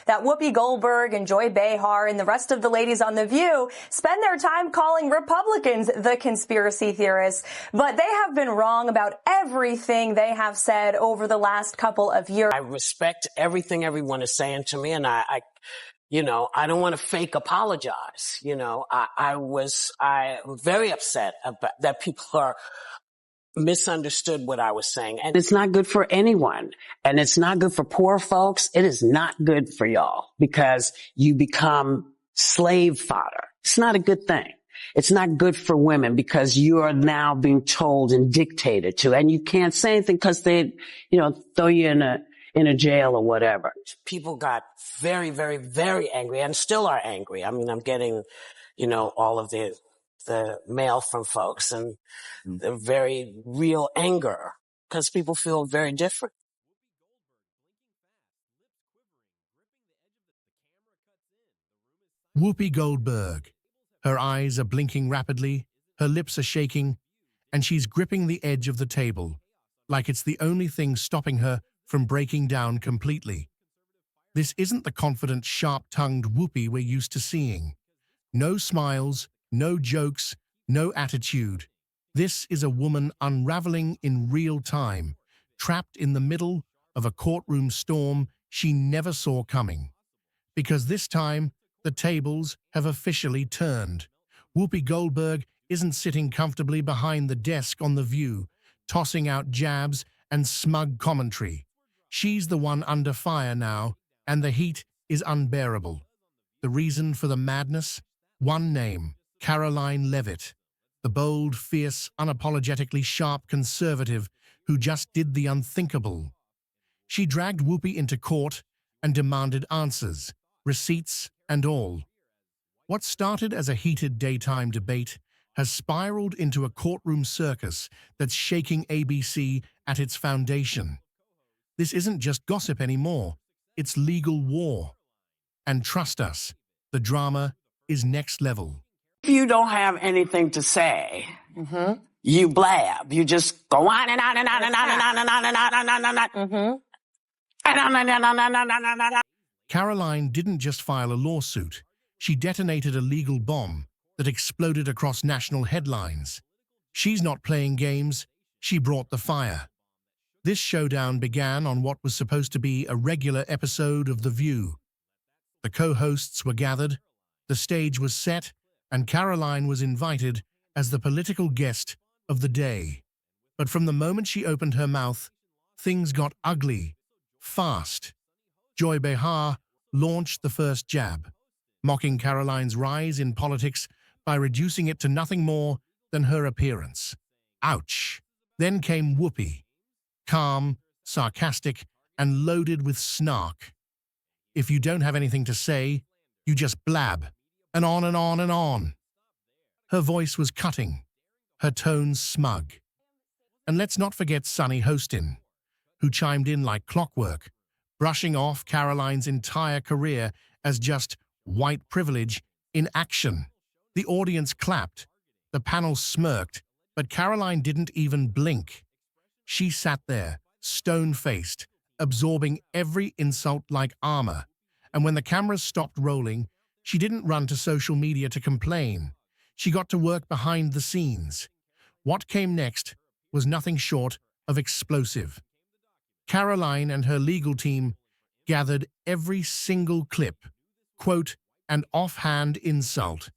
that Whoopi Goldberg and Joy Behar and the rest of the ladies on The View spend their time calling Republicans the conspiracy theorists. But they have been wrong about everything they have said over the last couple of years. I respect everything everyone is saying to me, and I don't want to fake apologize. I'm very upset about that people are misunderstood what I was saying. And it's not good for anyone. And it's not good for poor folks. It is not good for y'all because you become slave fodder. It's not a good thing. It's not good for women because you are now being told and dictated to, and you can't say anything because they, throw you in a jail or whatever. People got very, very, very angry and still are angry. I mean, I'm getting, all of the mail from folks and the very real anger because people feel very different. Whoopi Goldberg. Her eyes are blinking rapidly, her lips are shaking, and she's gripping the edge of the table, like it's the only thing stopping her from breaking down completely. This isn't the confident, sharp-tongued Whoopi we're used to seeing. No smiles, no jokes, no attitude. This is a woman unraveling in real time, trapped in the middle of a courtroom storm she never saw coming. Because this time, the tables have officially turned. Whoopi Goldberg isn't sitting comfortably behind the desk on The View, tossing out jabs and smug commentary. She's the one under fire now, and the heat is unbearable. The reason for the madness? One name, Karoline Leavitt, the bold, fierce, unapologetically sharp conservative who just did the unthinkable. She dragged Whoopi into court and demanded answers, receipts and all. What started as a heated daytime debate has spiraled into a courtroom circus that's shaking ABC at its foundation. This isn't just gossip anymore, it's legal war. And trust us, the drama is next level. If you don't have anything to say, you blab. You just go on and on and on and on and on and on and on and on and on. And on and on and on and on. Karoline didn't just file a lawsuit. She detonated a legal bomb that exploded across national headlines. She's not playing games. She brought the fire. This showdown began on what was supposed to be a regular episode of The View. The co-hosts were gathered, the stage was set, and Karoline was invited as the political guest of the day. But from the moment she opened her mouth, things got ugly, fast. Joy Behar launched the first jab, mocking Karoline's rise in politics by reducing it to nothing more than her appearance. Ouch! Then came Whoopi, calm, sarcastic, and loaded with snark. If you don't have anything to say, you just blab, and on and on and on. Her voice was cutting, her tones smug. And let's not forget Sunny Hostin, who chimed in like clockwork, brushing off Karoline's entire career as just white privilege in action. The audience clapped, the panel smirked, but Karoline didn't even blink. She sat there, stone-faced, absorbing every insult like armor. And when the cameras stopped rolling, she didn't run to social media to complain. She got to work behind the scenes. What came next was nothing short of explosive. Karoline and her legal team gathered every single clip, quote, and offhand insult,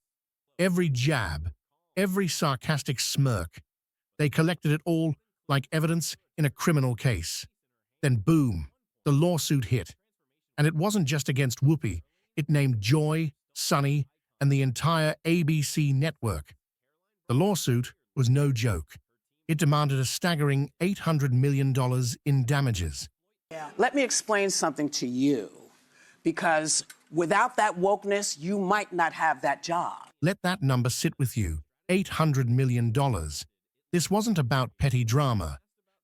every jab, every sarcastic smirk. They collected it all like evidence in a criminal case. Then boom, the lawsuit hit. And it wasn't just against Whoopi. It named Joy, Sunny, and the entire ABC network. The lawsuit was no joke. It demanded a staggering $800 million in damages. Let me explain something to you, because without that wokeness, you might not have that job. Let that number sit with you, $800 million. This wasn't about petty drama.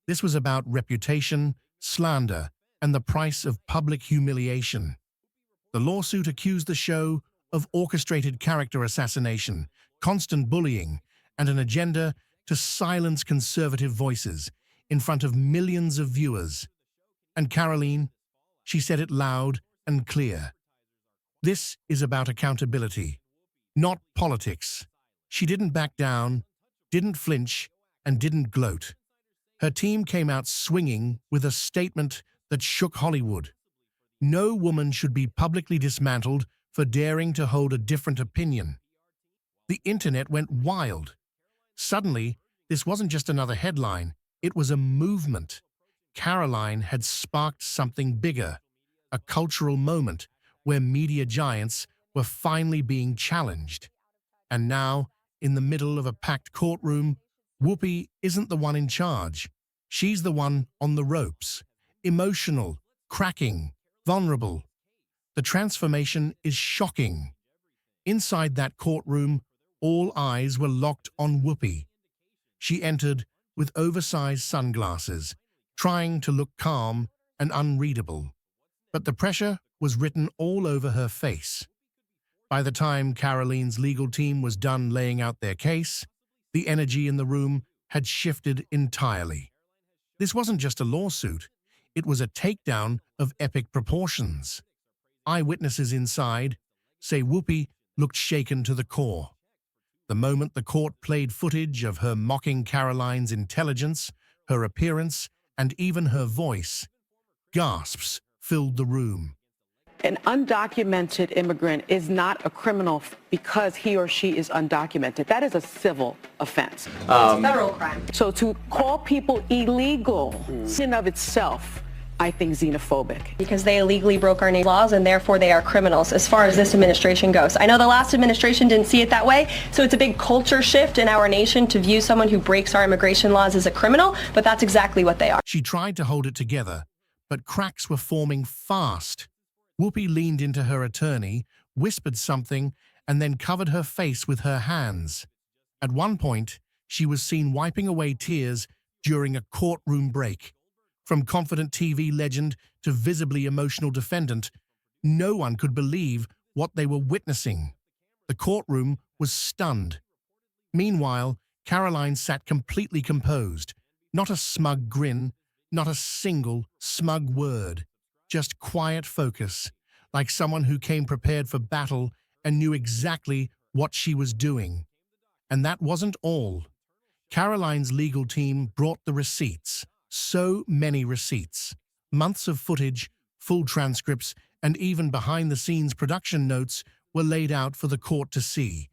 This was about reputation, slander, and the price of public humiliation. The lawsuit accused the show of orchestrated character assassination, constant bullying, and an agenda to silence conservative voices in front of millions of viewers. And Karoline, she said it loud and clear. This is about accountability, not politics. She didn't back down, didn't flinch, and didn't gloat. Her team came out swinging with a statement that shook Hollywood. No woman should be publicly dismantled for daring to hold a different opinion. The internet went wild. Suddenly, this wasn't just another headline, it was a movement. Karoline had sparked something bigger, a cultural moment where media giants were finally being challenged. And now, in the middle of a packed courtroom, Whoopi isn't the one in charge. She's the one on the ropes, emotional, cracking, vulnerable. The transformation is shocking. Inside that courtroom, all eyes were locked on Whoopi. She entered with oversized sunglasses, trying to look calm and unreadable. But the pressure was written all over her face. By the time Karoline's legal team was done laying out their case, the energy in the room had shifted entirely. This wasn't just a lawsuit, it was a takedown of epic proportions. Eyewitnesses inside say Whoopi looked shaken to the core. The moment the court played footage of her mocking Karoline's intelligence, her appearance, and even her voice, gasps filled the room. An undocumented immigrant is not a criminal because he or she is undocumented. That is a civil offense. It's a federal crime. So to call people illegal in and of itself, I think, xenophobic. Because they illegally broke our laws and therefore they are criminals as far as this administration goes. I know the last administration didn't see it that way, so it's a big culture shift in our nation to view someone who breaks our immigration laws as a criminal, but that's exactly what they are. She tried to hold it together, but cracks were forming fast. Whoopi leaned into her attorney, whispered something, and then covered her face with her hands. At one point, she was seen wiping away tears during a courtroom break. From confident TV legend to visibly emotional defendant, no one could believe what they were witnessing. The courtroom was stunned. Meanwhile, Karoline sat completely composed. Not a smug grin, not a single smug word. Just quiet focus, like someone who came prepared for battle and knew exactly what she was doing. And that wasn't all. Karoline's legal team brought the receipts. So many receipts. Months of footage, full transcripts, and even behind-the-scenes production notes were laid out for the court to see.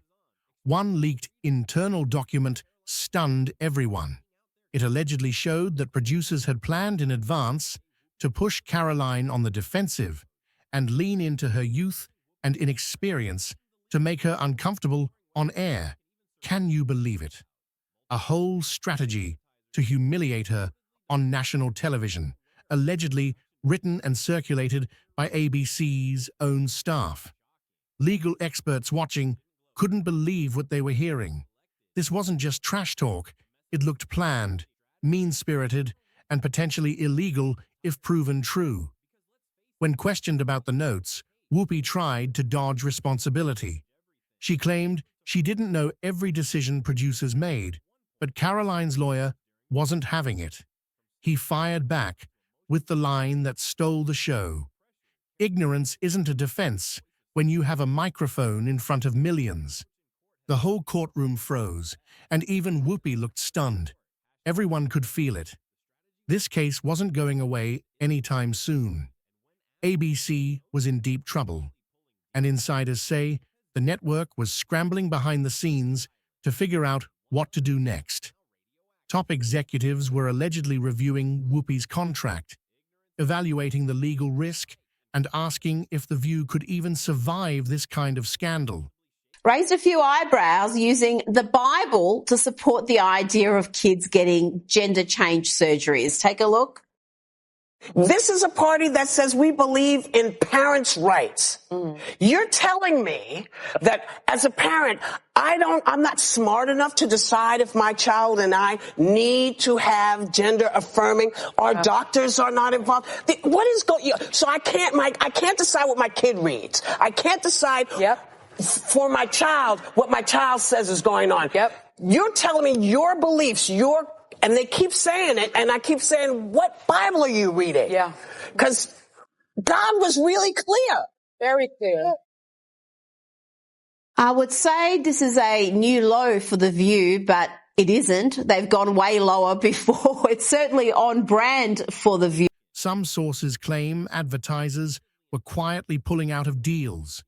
One leaked internal document stunned everyone. It allegedly showed that producers had planned in advance to push Karoline on the defensive and lean into her youth and inexperience to make her uncomfortable on air. Can you believe it? A whole strategy to humiliate her on national television, allegedly written and circulated by ABC's own staff. Legal experts watching couldn't believe what they were hearing. This wasn't just trash talk. It looked planned, mean-spirited, and potentially illegal if proven true. When questioned about the notes, Whoopi tried to dodge responsibility. She claimed she didn't know every decision producers made, but Karoline's lawyer wasn't having it. He fired back with the line that stole the show. Ignorance isn't a defense when you have a microphone in front of millions. The whole courtroom froze, and even Whoopi looked stunned. Everyone could feel it. This case wasn't going away anytime soon. ABC was in deep trouble, and insiders say the network was scrambling behind the scenes to figure out what to do next. Top executives were allegedly reviewing Whoopi's contract, evaluating the legal risk, and asking if The View could even survive this kind of scandal. Raised a few eyebrows using the Bible to support the idea of kids getting gender change surgeries. Take a look. This is a party that says we believe in parents' rights. You're telling me that as a parent, I'm not smart enough to decide if my child and I need to have gender affirming. Our doctors are not involved. What is going on? So I can't decide what my kid reads. I can't decide for my child what my child says is going on. You're telling me your beliefs, and they keep saying it, and I keep saying, what Bible are you reading? Because God was really clear. Very clear. I would say this is a new low for The View, but it isn't. They've gone way lower before. It's certainly on brand for The View. Some sources claim advertisers were quietly pulling out of deals.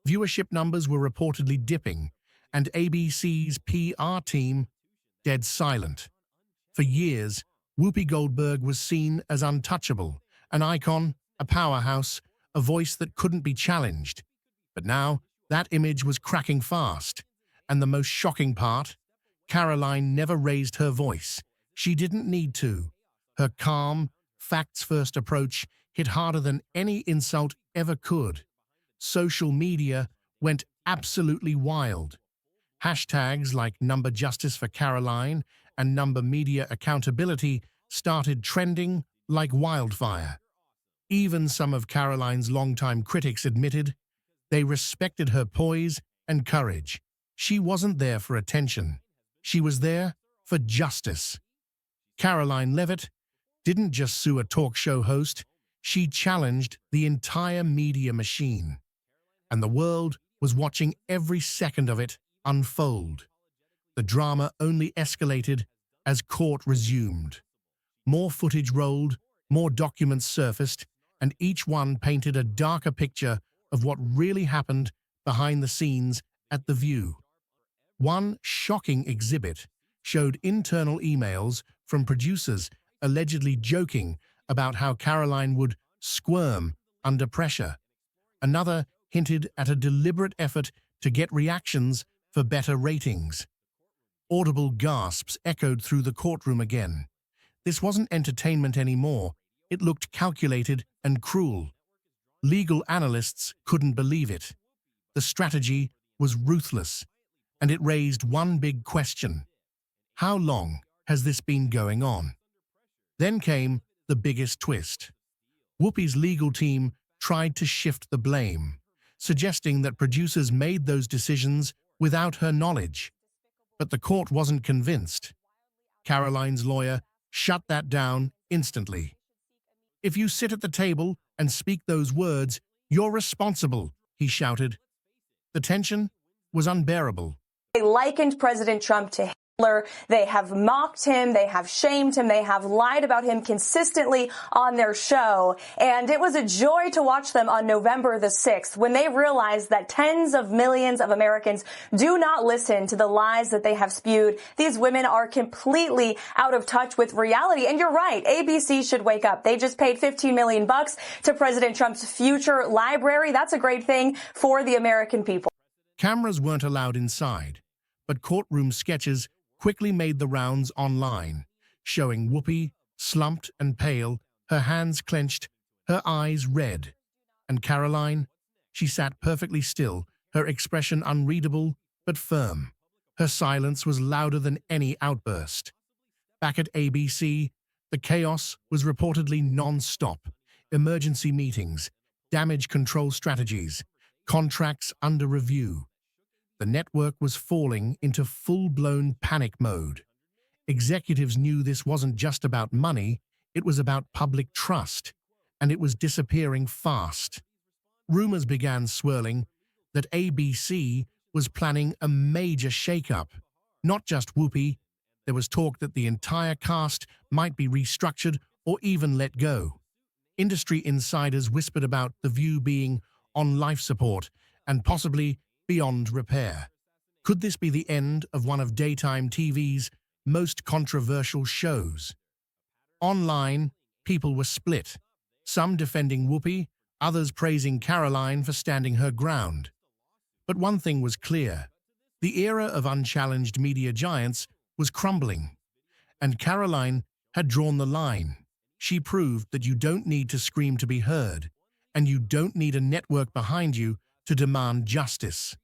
Viewership numbers were reportedly dipping, and ABC's PR team dead silent. For years, Whoopi Goldberg was seen as untouchable, an icon, a powerhouse, a voice that couldn't be challenged. But now, that image was cracking fast. And the most shocking part, Karoline never raised her voice. She didn't need to. Her calm, facts-first approach hit harder than any insult ever could. Social media went absolutely wild. Hashtags like Number Justice for Karoline and Number Media Accountability started trending like wildfire. Even some of Karoline's longtime critics admitted they respected her poise and courage. She wasn't there for attention. She was there for justice. Karoline Leavitt didn't just sue a talk show host, she challenged the entire media machine. And the world was watching every second of it unfold. The drama only escalated as court resumed. More footage rolled, more documents surfaced, and each one painted a darker picture of what really happened behind the scenes at The View. One shocking exhibit showed internal emails from producers allegedly joking about how Karoline would squirm under pressure. Another hinted at a deliberate effort to get reactions for better ratings. Audible gasps echoed through the courtroom again. This wasn't entertainment anymore. It looked calculated and cruel. Legal analysts couldn't believe it. The strategy was ruthless, and it raised one big question. How long has this been going on? Then came the biggest twist. Whoopi's legal team tried to shift the blame, suggesting that producers made those decisions without her knowledge. But the court wasn't convinced. Karoline's lawyer shut that down instantly. "If you sit at the table and speak those words, you're responsible," he shouted. The tension was unbearable. They likened President Trump to Hitler. They have mocked him. They have shamed him. They have lied about him consistently on their show. And it was a joy to watch them on November the 6th when they realized that tens of millions of Americans do not listen to the lies that they have spewed. These women are completely out of touch with reality. And you're right. ABC should wake up. They just paid $15 million to President Trump's future library. That's a great thing for the American people. Cameras weren't allowed inside, but courtroom sketches quickly made the rounds online, showing Whoopi, slumped and pale, her hands clenched, her eyes red. And Karoline, she sat perfectly still, her expression unreadable but firm. Her silence was louder than any outburst. Back at ABC, the chaos was reportedly non-stop. Emergency meetings, damage control strategies, contracts under review. The network was falling into full-blown panic mode. Executives knew this wasn't just about money, it was about public trust, and it was disappearing fast. Rumors began swirling that ABC was planning a major shakeup. Not just Whoopi, there was talk that the entire cast might be restructured or even let go. Industry insiders whispered about The View being on life support and possibly beyond repair. Could this be the end of one of daytime TV's most controversial shows? Online, people were split, some defending Whoopi, others praising Karoline for standing her ground. But one thing was clear. The era of unchallenged media giants was crumbling, and Karoline had drawn the line. She proved that you don't need to scream to be heard, and you don't need a network behind you to demand justice.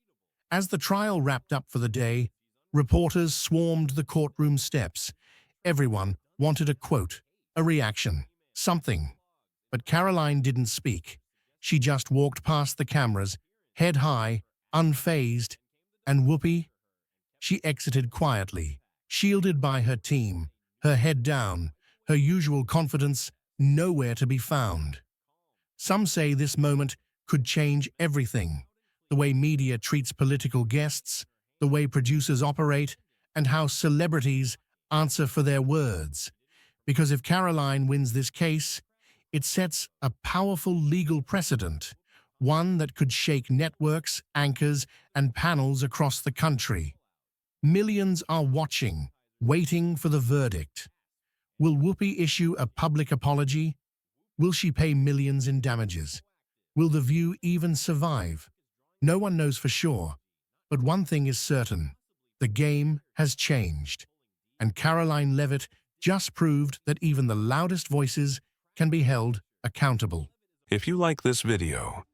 As the trial wrapped up for the day, reporters swarmed the courtroom steps. Everyone wanted a quote, a reaction, something. But Karoline didn't speak. She just walked past the cameras, head high, unfazed, and Whoopi? She exited quietly, shielded by her team, her head down, her usual confidence nowhere to be found. Some say this moment could change everything: the way media treats political guests, the way producers operate, and how celebrities answer for their words. Because if Karoline wins this case, it sets a powerful legal precedent, one that could shake networks, anchors, and panels across the country. Millions are watching, waiting for the verdict. Will Whoopi issue a public apology? Will she pay millions in damages? Will The View even survive? No one knows for sure, but one thing is certain: the game has changed. And Karoline Leavitt just proved that even the loudest voices can be held accountable. If you like this video,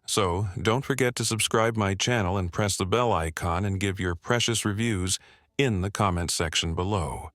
so don't forget to subscribe my channel and press the bell icon and give your precious reviews in the comment section below.